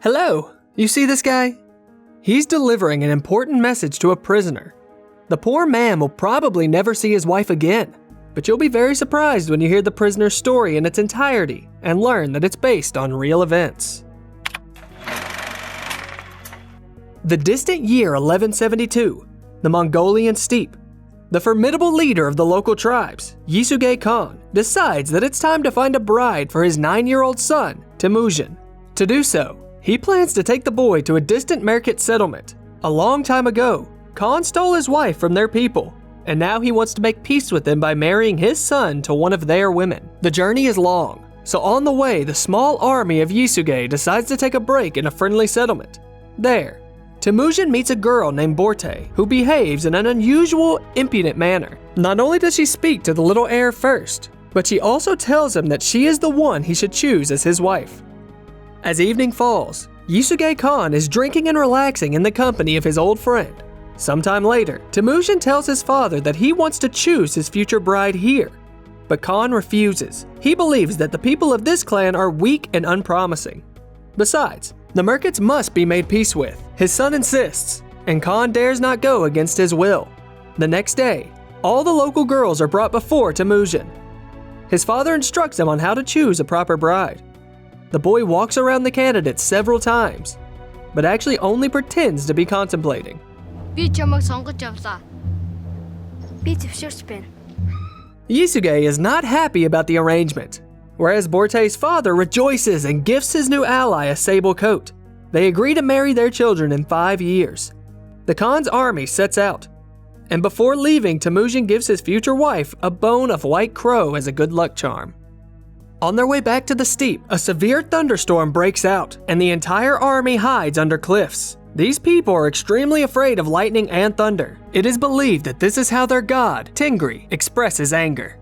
Hello, you see this guy? He's delivering an important message to a prisoner. The poor man will probably never see his wife again, but you'll be very surprised when you hear the prisoner's story in its entirety and learn that it's based on real events. The distant year 1172, the Mongolian steppe. The formidable leader of the local tribes, Yisuke Khan, decides that it's time to find a bride for his 9-year-old son, Temujin. To do so, he plans to take the boy to a distant Merkit settlement. A long time ago, Khan stole his wife from their people, and now he wants to make peace with them by marrying his son to one of their women. The journey is long, so on the way, the small army of Yisuke decides to take a break in a friendly settlement. There, Temujin meets a girl named Borte, who behaves in an unusual, impudent manner. Not only does she speak to the little heir first, but she also tells him that she is the one he should choose as his wife. As evening falls, Yisuke Khan is drinking and relaxing in the company of his old friend. Sometime later, Temujin tells his father that he wants to choose his future bride here. But Khan refuses. He believes that the people of this clan are weak and unpromising. Besides, the Merkits must be made peace with. His son insists, and Khan dares not go against his will. The next day, all the local girls are brought before Temujin. His father instructs him on how to choose a proper bride. The boy walks around the candidates several times, but actually only pretends to be contemplating. Yisuke is not happy about the arrangement, whereas Borte's father rejoices and gifts his new ally a sable coat. They agree to marry their children in 5 years. The Khan's army sets out, and before leaving, Temujin gives his future wife a bone of white crow as a good luck charm. On their way back to the steppe, a severe thunderstorm breaks out, and the entire army hides under cliffs. These people are extremely afraid of lightning and thunder. It is believed that this is how their god, Tingri, expresses anger.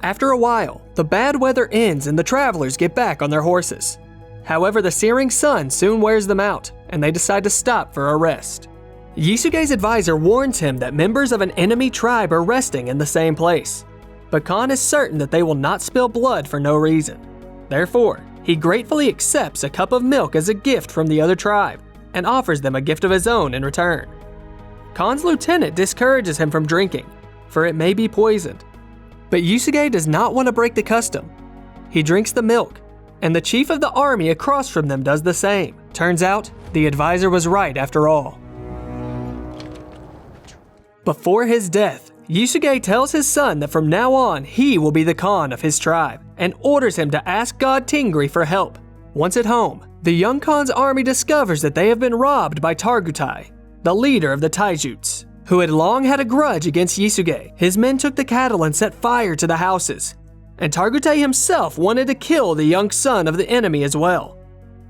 After a while, the bad weather ends and the travelers get back on their horses. However, the searing sun soon wears them out, and they decide to stop for a rest. Yisuke's advisor warns him that members of an enemy tribe are resting in the same place. But Khan is certain that they will not spill blood for no reason. Therefore, he gratefully accepts a cup of milk as a gift from the other tribe and offers them a gift of his own in return. Khan's lieutenant discourages him from drinking, for it may be poisoned. But Yisuke does not want to break the custom. He drinks the milk, and the chief of the army across from them does the same. Turns out, the advisor was right after all. Before his death, Yisuke tells his son that from now on he will be the Khan of his tribe and orders him to ask God Tingri for help. Once at home, the young Khan's army discovers that they have been robbed by Targutai, the leader of the Taijuts, who had long had a grudge against Yisuke. His men took the cattle and set fire to the houses, and Targutai himself wanted to kill the young son of the enemy as well.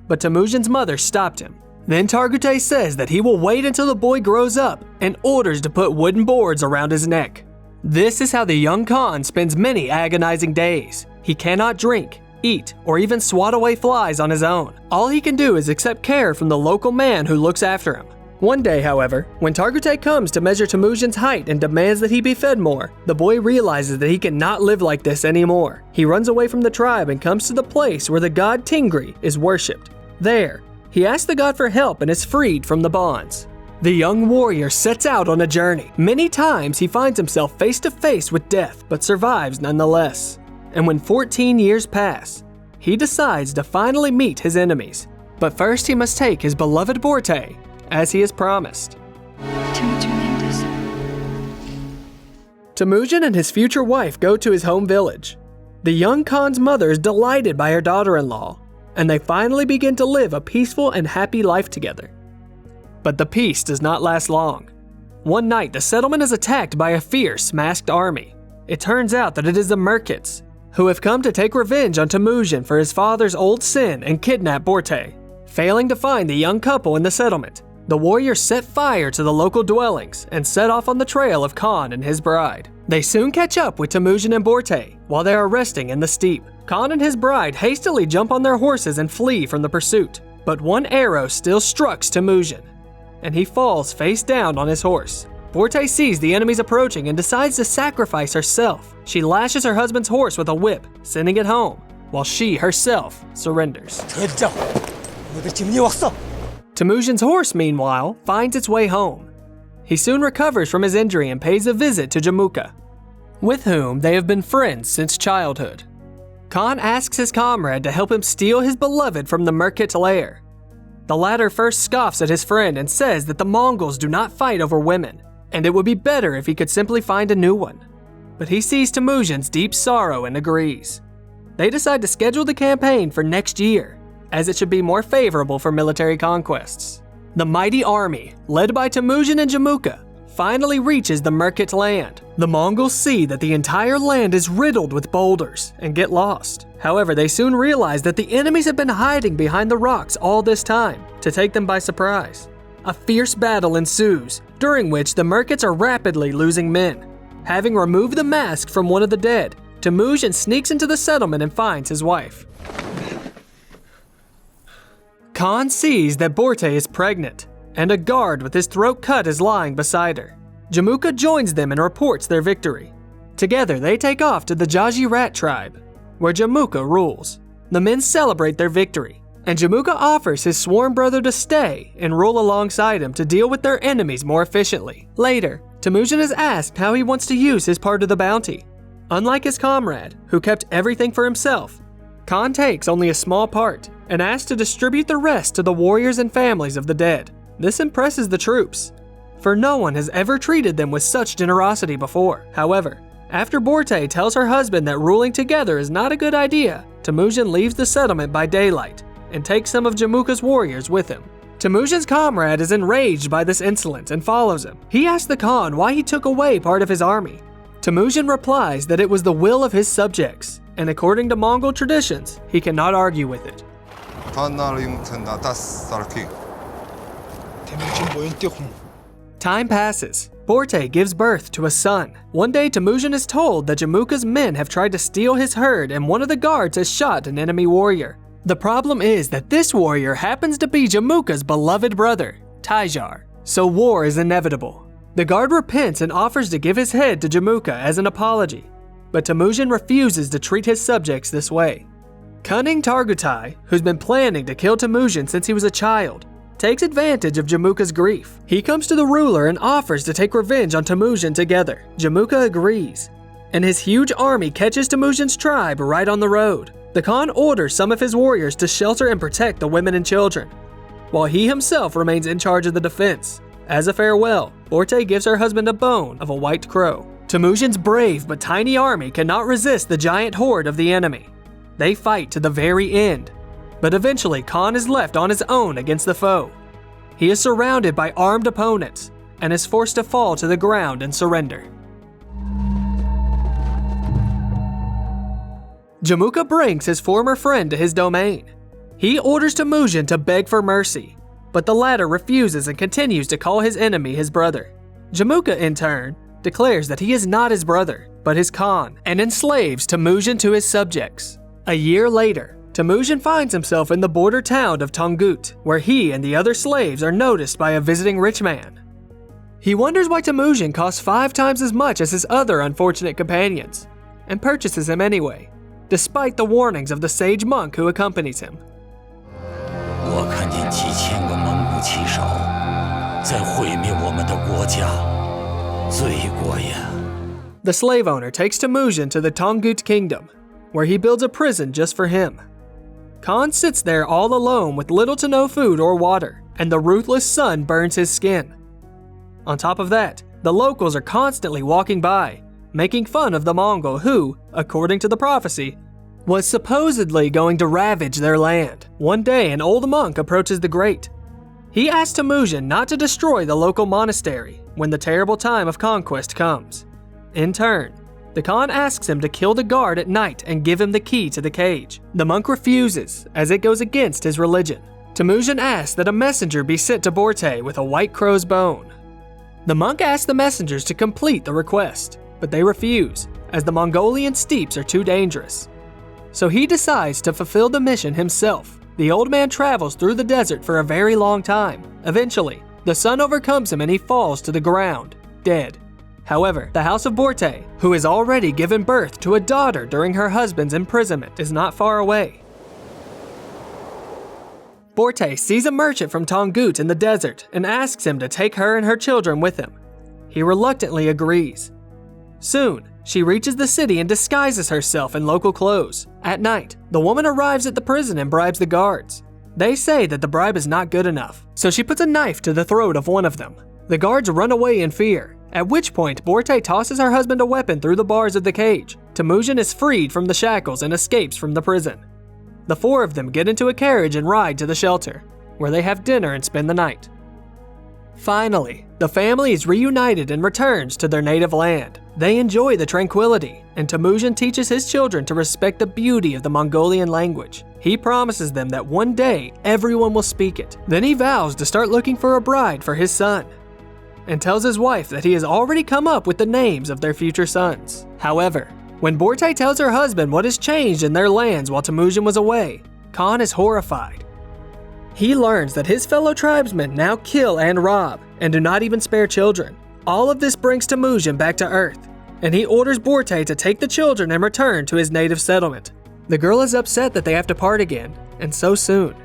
But Temujin's mother stopped him. Then Targutai says that he will wait until the boy grows up and orders to put wooden boards around his neck. This is how the young Khan spends many agonizing days. He cannot drink, eat, or even swat away flies on his own. All he can do is accept care from the local man who looks after him. One day, however, when Targutai comes to measure Temujin's height and demands that he be fed more, the boy realizes that he cannot live like this anymore. He runs away from the tribe and comes to the place where the god Tingri is worshipped. There, he asks the god for help and is freed from the bonds. The young warrior sets out on a journey. Many times he finds himself face to face with death, but survives nonetheless. And when 14 years pass, he decides to finally meet his enemies. But first he must take his beloved Borte, as he has promised. Temujin and his future wife go to his home village. The young Khan's mother is delighted by her daughter-in-law, and they finally begin to live a peaceful and happy life together. But the peace does not last long. One night, the settlement is attacked by a fierce, masked army. It turns out that it is the Merkits, who have come to take revenge on Temujin for his father's old sin and kidnap Borte. Failing to find the young couple in the settlement, the warriors set fire to the local dwellings and set off on the trail of Khan and his bride. They soon catch up with Temujin and Borte while they are resting in the steppe. Khan and his bride hastily jump on their horses and flee from the pursuit. But one arrow still strikes Temujin, and he falls face down on his horse. Borte sees the enemies approaching and decides to sacrifice herself. She lashes her husband's horse with a whip, sending it home, while she herself surrenders. Temujin's horse, meanwhile, finds its way home. He soon recovers from his injury and pays a visit to Jamuka, with whom they have been friends since childhood. Khan asks his comrade to help him steal his beloved from the Merkit's lair. The latter first scoffs at his friend and says that the Mongols do not fight over women, and it would be better if he could simply find a new one. But he sees Temujin's deep sorrow and agrees. They decide to schedule the campaign for next year, as it should be more favorable for military conquests. The mighty army, led by Temujin and Jamuka, finally reaches the Merkit's land. The Mongols see that the entire land is riddled with boulders and get lost. However, they soon realize that the enemies have been hiding behind the rocks all this time to take them by surprise. A fierce battle ensues, during which the Merkits are rapidly losing men. Having removed the mask from one of the dead, Temujin sneaks into the settlement and finds his wife. Khan sees that Borte is pregnant, and a guard with his throat cut is lying beside her. Jamuka joins them and reports their victory. Together, they take off to the Jaji Rat tribe, where Jamuka rules. The men celebrate their victory, and Jamuka offers his sworn brother to stay and rule alongside him to deal with their enemies more efficiently. Later, Temujin is asked how he wants to use his part of the bounty. Unlike his comrade, who kept everything for himself, Khan takes only a small part and asks to distribute the rest to the warriors and families of the dead. This impresses the troops, for no one has ever treated them with such generosity before. However, after Borte tells her husband that ruling together is not a good idea, Temujin leaves the settlement by daylight and takes some of Jamuka's warriors with him. Temujin's comrade is enraged by this insolence and follows him. He asks the Khan why he took away part of his army. Temujin replies that it was the will of his subjects, and according to Mongol traditions, he cannot argue with it. Time passes. Borte gives birth to a son. One day, Temujin is told that Jamuka's men have tried to steal his herd and one of the guards has shot an enemy warrior. The problem is that this warrior happens to be Jamuka's beloved brother, Taijar, so war is inevitable. The guard repents and offers to give his head to Jamuka as an apology, but Temujin refuses to treat his subjects this way. Cunning Targutai, who's been planning to kill Temujin since he was a child, takes advantage of Jamuka's grief. He comes to the ruler and offers to take revenge on Temujin together. Jamuka agrees, and his huge army catches Temujin's tribe right on the road. The Khan orders some of his warriors to shelter and protect the women and children, while he himself remains in charge of the defense. As a farewell, Borte gives her husband a bone of a white crow. Temujin's brave but tiny army cannot resist the giant horde of the enemy. They fight to the very end, but eventually Khan is left on his own against the foe. He is surrounded by armed opponents and is forced to fall to the ground and surrender. Jamuka brings his former friend to his domain. He orders Temujin to beg for mercy, but the latter refuses and continues to call his enemy his brother. Jamuka, in turn, declares that he is not his brother, but his Khan, and enslaves Temujin to his subjects. A year later, Temujin finds himself in the border town of Tongut, where he and the other slaves are noticed by a visiting rich man. He wonders why Temujin costs 5 times as much as his other unfortunate companions, and purchases him anyway, despite the warnings of the sage monk who accompanies him. The slave owner takes Temujin to the Tongut kingdom, where he builds a prison just for him. Khan sits there all alone with little to no food or water, and the ruthless sun burns his skin. On top of that, the locals are constantly walking by, making fun of the Mongol who, according to the prophecy, was supposedly going to ravage their land. One day, an old monk approaches the grate. He asks Temujin not to destroy the local monastery when the terrible time of conquest comes. In turn, the Khan asks him to kill the guard at night and give him the key to the cage. The monk refuses, as it goes against his religion. Temujin asks that a messenger be sent to Borte with a white crow's bone. The monk asks the messengers to complete the request, but they refuse, as the Mongolian steppes are too dangerous. So he decides to fulfill the mission himself. The old man travels through the desert for a very long time. Eventually, the sun overcomes him and he falls to the ground, dead. However, the house of Borte, who has already given birth to a daughter during her husband's imprisonment, is not far away. Borte sees a merchant from Tongut in the desert and asks him to take her and her children with him. He reluctantly agrees. Soon, she reaches the city and disguises herself in local clothes. At night, the woman arrives at the prison and bribes the guards. They say that the bribe is not good enough, so she puts a knife to the throat of one of them. The guards run away in fear, at which point Borte tosses her husband a weapon through the bars of the cage. Temujin is freed from the shackles and escapes from the prison. The four of them get into a carriage and ride to the shelter, where they have dinner and spend the night. Finally, the family is reunited and returns to their native land. They enjoy the tranquility, and Temujin teaches his children to respect the beauty of the Mongolian language. He promises them that one day everyone will speak it. Then he vows to start looking for a bride for his son, and tells his wife that he has already come up with the names of their future sons. However, when Borte tells her husband what has changed in their lands while Temujin was away, Khan is horrified. He learns that his fellow tribesmen now kill and rob, and do not even spare children. All of this brings Temujin back to Earth, and he orders Borte to take the children and return to his native settlement. The girl is upset that they have to part again, and so soon.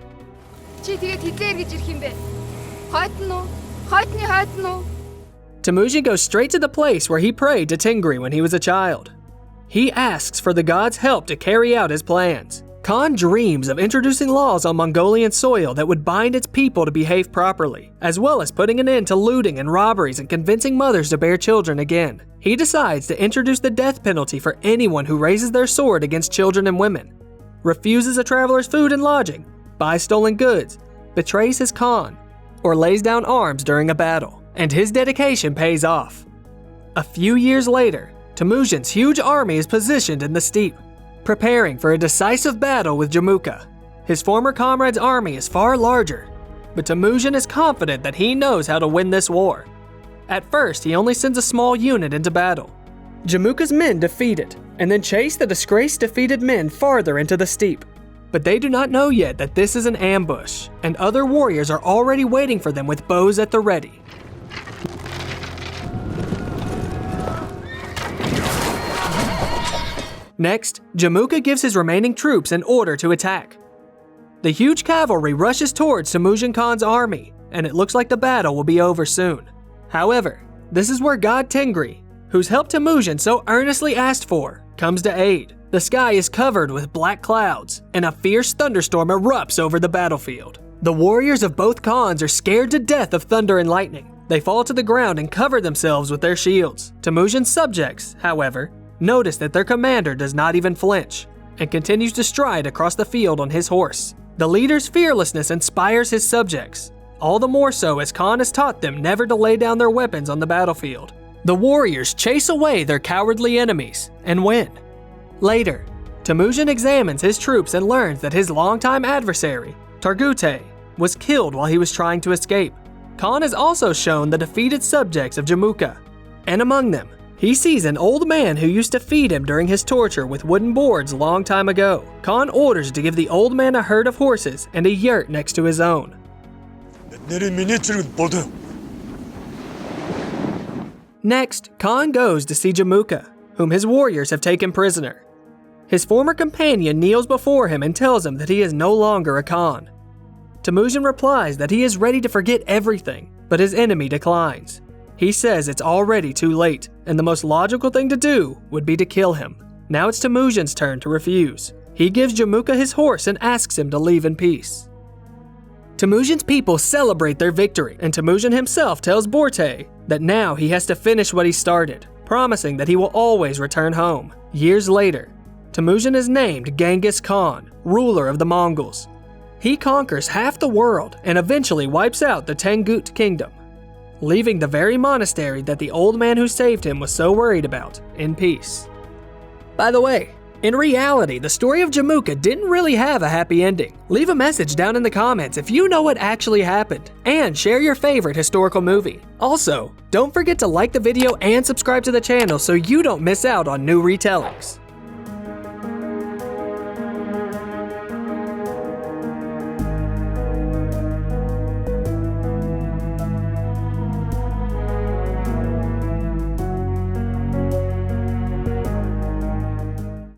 Temujin goes straight to the place where he prayed to Tengri when he was a child. He asks for the gods' help to carry out his plans. Khan dreams of introducing laws on Mongolian soil that would bind its people to behave properly, as well as putting an end to looting and robberies and convincing mothers to bear children again. He decides to introduce the death penalty for anyone who raises their sword against children and women, refuses a traveler's food and lodging, buys stolen goods, betrays his Khan, or lays down arms during a battle. And his dedication pays off. A few years later, Temujin's huge army is positioned in the steppe, preparing for a decisive battle with Jamuka. His former comrade's army is far larger, but Temujin is confident that he knows how to win this war. At first, he only sends a small unit into battle. Jamuka's men defeat it, and then chase the disgraced defeated men farther into the steppe. But they do not know yet that this is an ambush, and other warriors are already waiting for them with bows at the ready. Next, Jamuka gives his remaining troops an order to attack. The huge cavalry rushes towards Temujin Khan's army, and it looks like the battle will be over soon. However, this is where God Tengri, whose help Temujin so earnestly asked for, comes to aid. The sky is covered with black clouds, and a fierce thunderstorm erupts over the battlefield. The warriors of both Khans are scared to death of thunder and lightning. They fall to the ground and cover themselves with their shields. Temujin's subjects, however, notice that their commander does not even flinch, and continues to stride across the field on his horse. The leader's fearlessness inspires his subjects, all the more so as Khan has taught them never to lay down their weapons on the battlefield. The warriors chase away their cowardly enemies and win. Later, Temujin examines his troops and learns that his longtime adversary, Targute, was killed while he was trying to escape. Khan is also shown the defeated subjects of Jamuka, and among them, he sees an old man who used to feed him during his torture with wooden boards long time ago. Khan orders to give the old man a herd of horses and a yurt next to his own. Next, Khan goes to see Jamuka, whom his warriors have taken prisoner. His former companion kneels before him and tells him that he is no longer a Khan. Temujin replies that he is ready to forget everything, but his enemy declines. He says it's already too late, and the most logical thing to do would be to kill him. Now it's Temujin's turn to refuse. He gives Jamuka his horse and asks him to leave in peace. Temujin's people celebrate their victory, and Temujin himself tells Borte that now he has to finish what he started, promising that he will always return home. Years later, Temujin is named Genghis Khan, ruler of the Mongols. He conquers half the world and eventually wipes out the Tongut kingdom, leaving the very monastery that the old man who saved him was so worried about in peace. By the way, in reality, the story of Jamuka didn't really have a happy ending. Leave a message down in the comments if you know what actually happened, and share your favorite historical movie. Also, don't forget to like the video and subscribe to the channel so you don't miss out on new retellings.